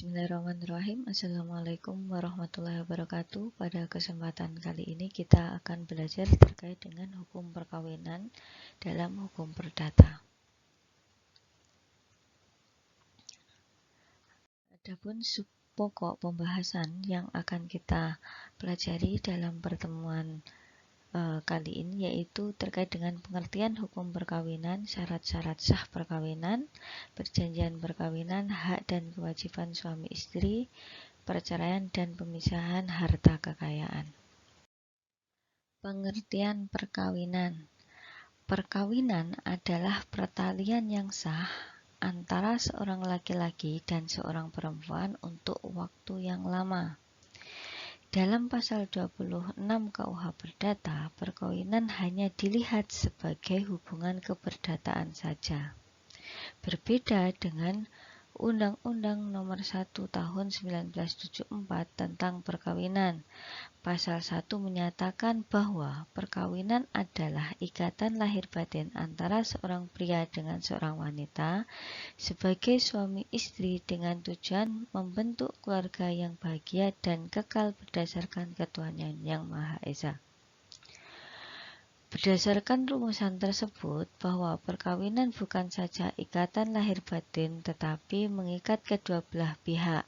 Bismillahirrahmanirrahim. Assalamualaikum warahmatullahi wabarakatuh. Pada kesempatan kali ini kita akan belajar terkait dengan hukum perkawinan dalam hukum perdata. Adapun sub pokok pembahasan yang akan kita pelajari dalam pertemuan kali ini yaitu terkait dengan pengertian hukum perkawinan, syarat-syarat sah perkawinan, perjanjian perkawinan, hak dan kewajiban suami istri, perceraian dan pemisahan harta kekayaan. Pengertian perkawinan. Perkawinan adalah pertalian yang sah antara seorang laki-laki dan seorang perempuan untuk waktu yang lama. Dalam pasal 26 KUH Perdata, perkawinan hanya dilihat sebagai hubungan keperdataan saja. Berbeda dengan Undang-Undang Nomor 1 Tahun 1974 tentang Perkawinan. Pasal 1 menyatakan bahwa perkawinan adalah ikatan lahir batin antara seorang pria dengan seorang wanita sebagai suami istri dengan tujuan membentuk keluarga yang bahagia dan kekal berdasarkan ketuhanan yang Maha Esa. Berdasarkan rumusan tersebut, bahwa perkawinan bukan saja ikatan lahir batin tetapi mengikat kedua belah pihak.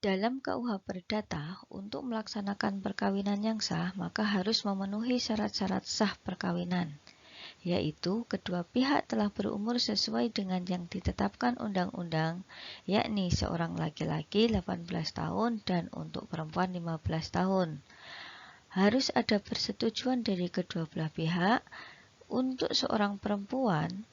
Dalam KUH Perdata, untuk melaksanakan perkawinan yang sah, maka harus memenuhi syarat-syarat sah perkawinan, yaitu kedua pihak telah berumur sesuai dengan yang ditetapkan undang-undang, yakni seorang laki-laki 18 tahun dan untuk perempuan 15 tahun. Harus ada persetujuan dari kedua belah pihak. Untuk seorang perempuan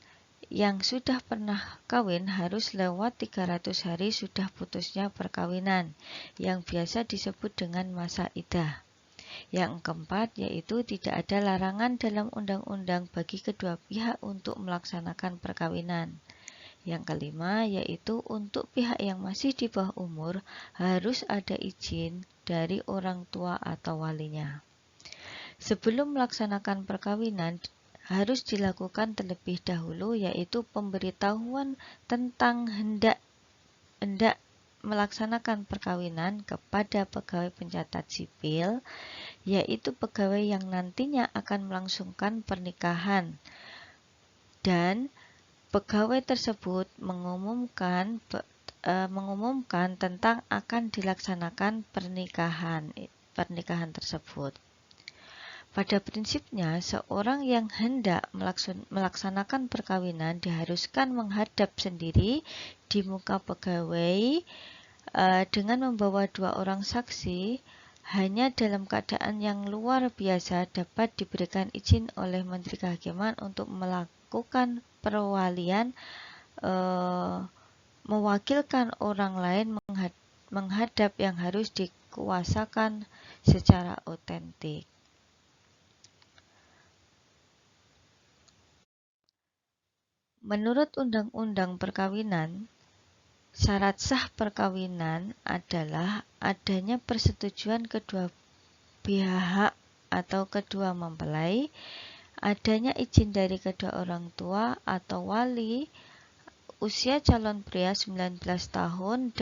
yang sudah pernah kawin harus lewat 300 hari sudah putusnya perkawinan, yang biasa disebut dengan masa iddah. Yang keempat, yaitu tidak ada larangan dalam undang-undang bagi kedua pihak untuk melaksanakan perkawinan. Yang kelima, yaitu untuk pihak yang masih di bawah umur harus ada izin dari orang tua atau walinya. Sebelum melaksanakan perkawinan harus dilakukan terlebih dahulu, yaitu pemberitahuan tentang hendak melaksanakan perkawinan kepada pegawai pencatat sipil, yaitu pegawai yang nantinya akan melangsungkan pernikahan, dan pegawai tersebut mengumumkan tentang akan dilaksanakan pernikahan tersebut. Pada prinsipnya, seorang yang hendak melaksanakan perkawinan diharuskan menghadap sendiri di muka pegawai dengan membawa 2 orang saksi. Hanya dalam keadaan yang luar biasa dapat diberikan izin oleh Menteri Kehakiman untuk melakukan perwalian, mewakilkan orang lain menghadap yang harus dikuasakan secara otentik. Menurut Undang-Undang Perkawinan, syarat sah perkawinan adalah adanya persetujuan kedua pihak atau kedua mempelai, adanya izin dari kedua orang tua atau wali, usia calon pria 19 tahun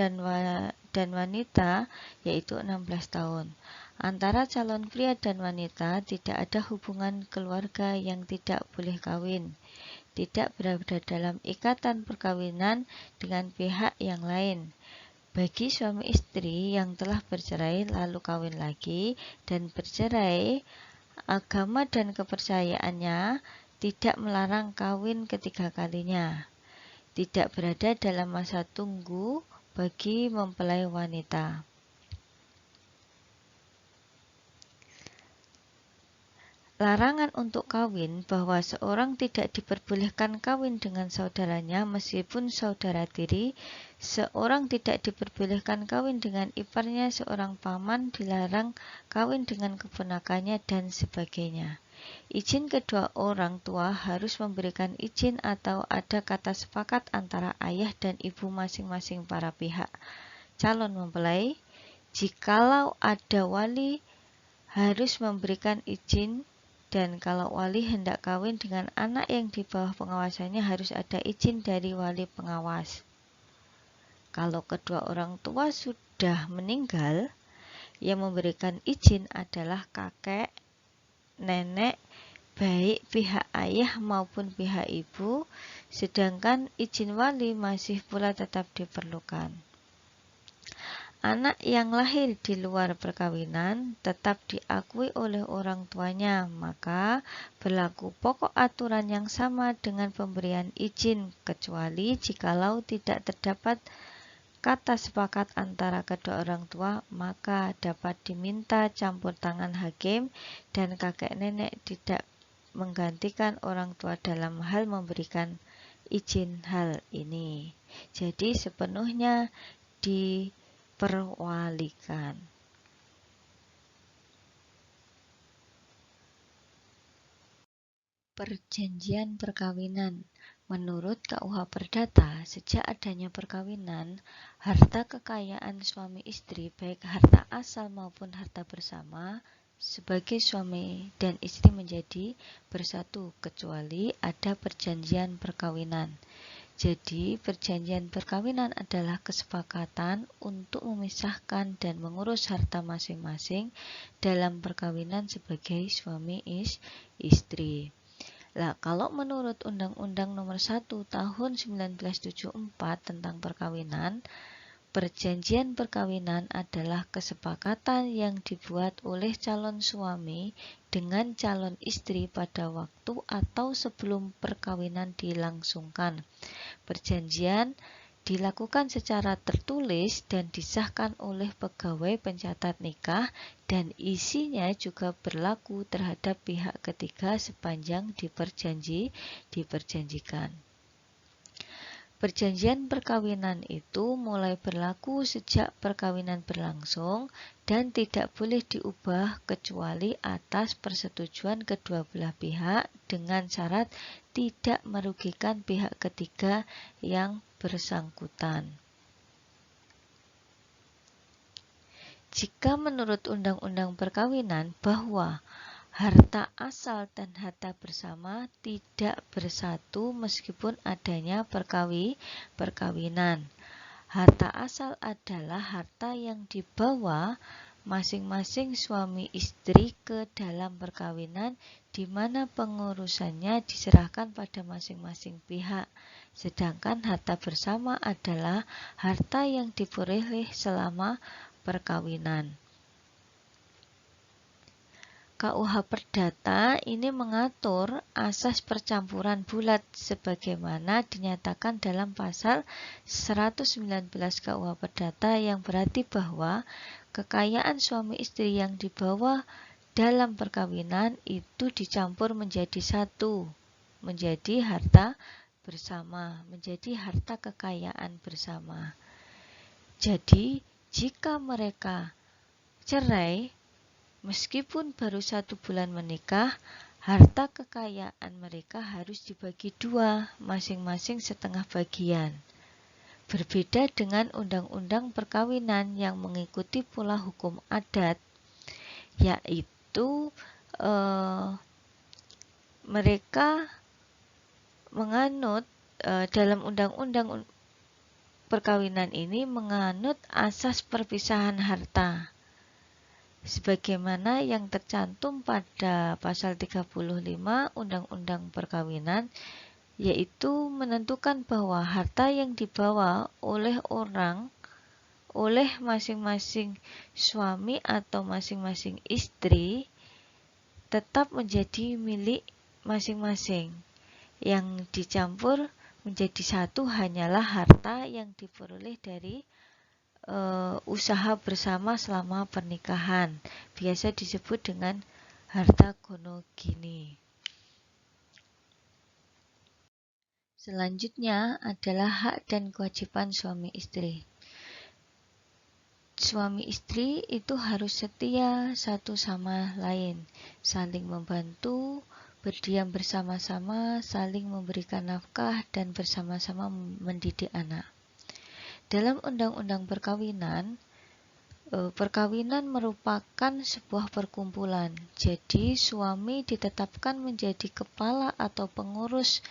dan wanita yaitu 16 tahun. Antara calon pria dan wanita tidak ada hubungan keluarga yang tidak boleh kawin, tidak berada dalam ikatan perkawinan dengan pihak yang lain. Bagi suami istri yang telah bercerai lalu kawin lagi dan bercerai, agama dan kepercayaannya tidak melarang kawin ketiga kalinya. Tidak berada dalam masa tunggu bagi mempelai wanita. Larangan untuk kawin, bahwa seorang tidak diperbolehkan kawin dengan saudaranya meskipun saudara tiri, seorang tidak diperbolehkan kawin dengan iparnya, seorang paman dilarang kawin dengan keponakannya dan sebagainya. Izin kedua orang tua harus memberikan izin atau ada kata sepakat antara ayah dan ibu masing-masing para pihak calon mempelai. Jikalau ada wali harus memberikan izin Dan kalau wali hendak kawin dengan anak yang di bawah pengawasannya harus ada izin dari wali pengawas. Kalau kedua orang tua sudah meninggal, yang memberikan izin adalah kakek, nenek, baik pihak ayah maupun pihak ibu, sedangkan izin wali masih pula tetap diperlukan. Anak yang lahir di luar perkawinan tetap diakui oleh orang tuanya, maka berlaku pokok aturan yang sama dengan pemberian izin, kecuali jikalau tidak terdapat kata sepakat antara kedua orang tua, maka dapat diminta campur tangan hakim dan kakek nenek tidak menggantikan orang tua dalam hal memberikan izin hal ini. Jadi sepenuhnya diperwalikan. Perjanjian perkawinan. Menurut KUH Perdata, sejak adanya perkawinan, harta kekayaan suami istri, baik harta asal maupun harta bersama, sebagai suami dan istri menjadi bersatu, kecuali ada perjanjian perkawinan. Jadi, perjanjian perkawinan adalah kesepakatan untuk memisahkan dan mengurus harta masing-masing dalam perkawinan sebagai suami istri. Nah, kalau menurut Undang-Undang Nomor 1 Tahun 1974 tentang perkawinan, perjanjian perkawinan adalah kesepakatan yang dibuat oleh calon suami dengan calon istri pada waktu atau sebelum perkawinan dilangsungkan. Perjanjian dilakukan secara tertulis dan disahkan oleh pegawai pencatat nikah, dan isinya juga berlaku terhadap pihak ketiga sepanjang diperjanjikan. Perjanjian perkawinan itu mulai berlaku sejak perkawinan berlangsung dan tidak boleh diubah kecuali atas persetujuan kedua belah pihak dengan syarat tidak merugikan pihak ketiga yang bersangkutan. Jika menurut Undang-Undang Perkawinan bahwa harta asal dan harta bersama tidak bersatu meskipun adanya perkawinan. Harta asal adalah harta yang dibawa masing-masing suami istri ke dalam perkawinan, di mana pengurusannya diserahkan pada masing-masing pihak. Sedangkan harta bersama adalah harta yang diperoleh selama perkawinan. KUH Perdata ini mengatur asas percampuran bulat sebagaimana dinyatakan dalam pasal 119 KUH Perdata, yang berarti bahwa kekayaan suami istri yang dibawa dalam perkawinan itu dicampur menjadi satu, menjadi harta bersama, menjadi harta kekayaan bersama. Jadi, jika mereka cerai, meskipun baru 1 bulan menikah, harta kekayaan mereka harus dibagi dua, masing-masing setengah bagian. Berbeda dengan undang-undang perkawinan yang mengikuti pula hukum adat, yaitu mereka menganut dalam undang-undang perkawinan ini menganut asas perpisahan harta, sebagaimana yang tercantum pada pasal 35 Undang-Undang Perkawinan, yaitu menentukan bahwa harta yang dibawa oleh masing-masing suami atau masing-masing istri tetap menjadi milik masing-masing. Yang dicampur menjadi satu hanyalah harta yang diperoleh dari usaha bersama selama pernikahan, biasa disebut dengan harta gonogini. Selanjutnya adalah hak dan kewajiban suami istri. Suami istri itu harus setia satu sama lain, saling membantu, berdiam bersama-sama, saling memberikan nafkah, dan bersama-sama mendidik anak. Dalam Undang-Undang Perkawinan, Perkawinan merupakan sebuah perkumpulan. Jadi suami ditetapkan menjadi kepala atau pengurus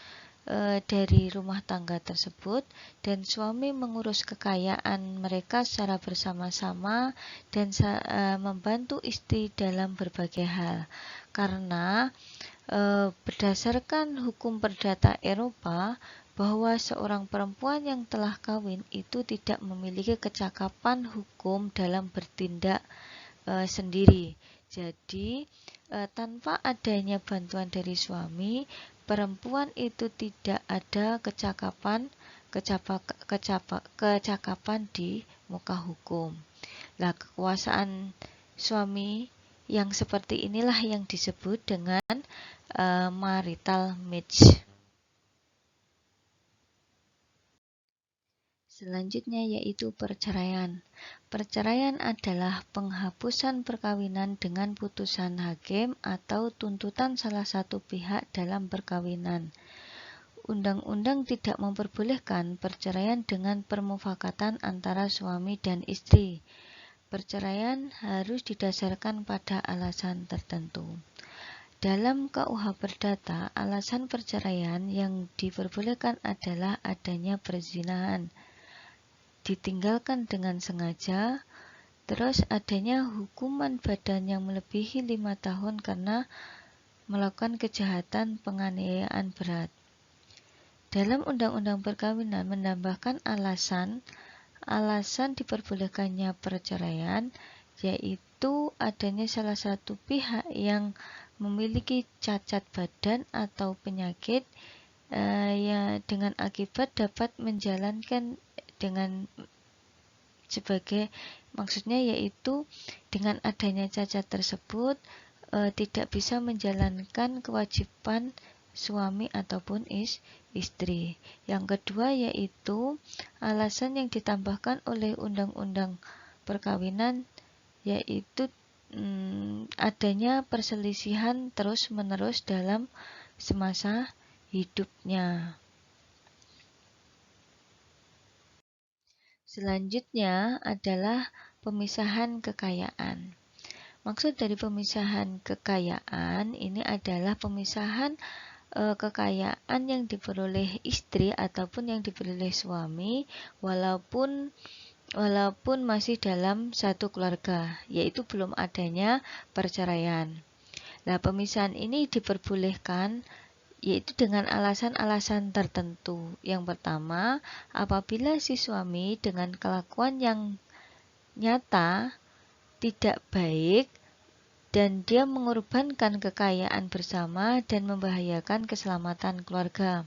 dari rumah tangga tersebut, dan suami mengurus kekayaan mereka secara bersama-sama dan membantu istri dalam berbagai hal. Karena berdasarkan hukum perdata Eropa, bahwa seorang perempuan yang telah kawin itu tidak memiliki kecakapan hukum dalam bertindak sendiri. Jadi tanpa adanya bantuan dari suami, perempuan itu tidak ada kecakapan di muka hukum. Nah, kekuasaan suami yang seperti inilah yang disebut dengan marital match. Selanjutnya yaitu perceraian. Perceraian adalah penghapusan perkawinan dengan putusan hakim atau tuntutan salah satu pihak dalam perkawinan. Undang-undang tidak memperbolehkan perceraian dengan permufakatan antara suami dan istri. Perceraian harus didasarkan pada alasan tertentu. Dalam KUH Perdata, alasan perceraian yang diperbolehkan adalah adanya perzinahan, ditinggalkan dengan sengaja, terus adanya hukuman badan yang melebihi 5 tahun karena melakukan kejahatan penganiayaan berat. Dalam Undang-Undang Perkawinan menambahkan alasan diperbolehkannya perceraian, yaitu adanya salah satu pihak yang memiliki cacat badan atau penyakit yang dengan akibat dapat menjalankan dengan sebagai maksudnya yaitu dengan adanya cacat tersebut tidak bisa menjalankan kewajiban suami ataupun istri. Yang kedua yaitu alasan yang ditambahkan oleh Undang-Undang Perkawinan, yaitu adanya perselisihan terus-menerus dalam semasa hidupnya. Selanjutnya adalah pemisahan kekayaan. Maksud dari pemisahan kekayaan ini adalah pemisahan kekayaan yang diperoleh istri ataupun yang diperoleh suami walaupun masih dalam satu keluarga, yaitu belum adanya perceraian. Nah, pemisahan ini diperbolehkan yaitu dengan alasan-alasan tertentu. Yang pertama, apabila si suami dengan kelakuan yang nyata tidak baik dan dia mengorbankan kekayaan bersama dan membahayakan keselamatan keluarga.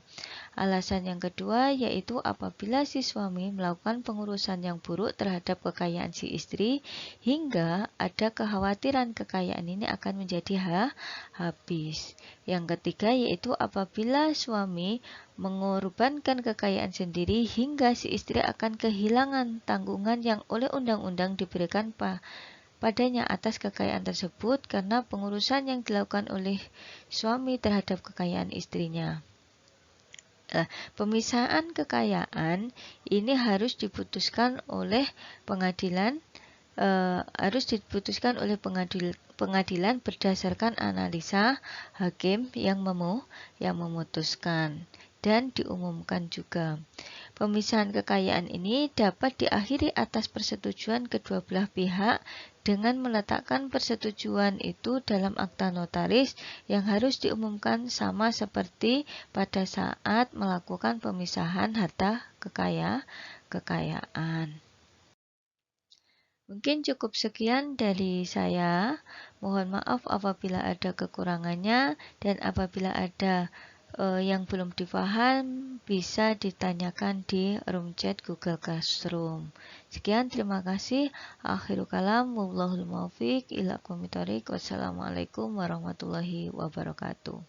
Alasan yang kedua yaitu apabila si suami melakukan pengurusan yang buruk terhadap kekayaan si istri hingga ada kekhawatiran kekayaan ini akan menjadi habis. Yang ketiga yaitu apabila suami mengorbankan kekayaan sendiri hingga si istri akan kehilangan tanggungan yang oleh undang-undang diberikan padanya atas kekayaan tersebut karena pengurusan yang dilakukan oleh suami terhadap kekayaan istrinya. Pemisahan kekayaan ini harus diputuskan oleh pengadilan berdasarkan analisa hakim yang memutuskan dan diumumkan juga. Pemisahan kekayaan ini dapat diakhiri atas persetujuan kedua belah pihak dengan meletakkan persetujuan itu dalam akta notaris yang harus diumumkan sama seperti pada saat melakukan pemisahan harta kekayaan. Mungkin cukup sekian dari saya. Mohon maaf apabila ada kekurangannya dan apabila ada yang belum dipaham bisa ditanyakan di room chat Google Classroom. Sekian, terima kasih. Akhirul kalam, wallahul muwaffiq ila aqwamit thoriq. Wassalamualaikum warahmatullahi wabarakatuh.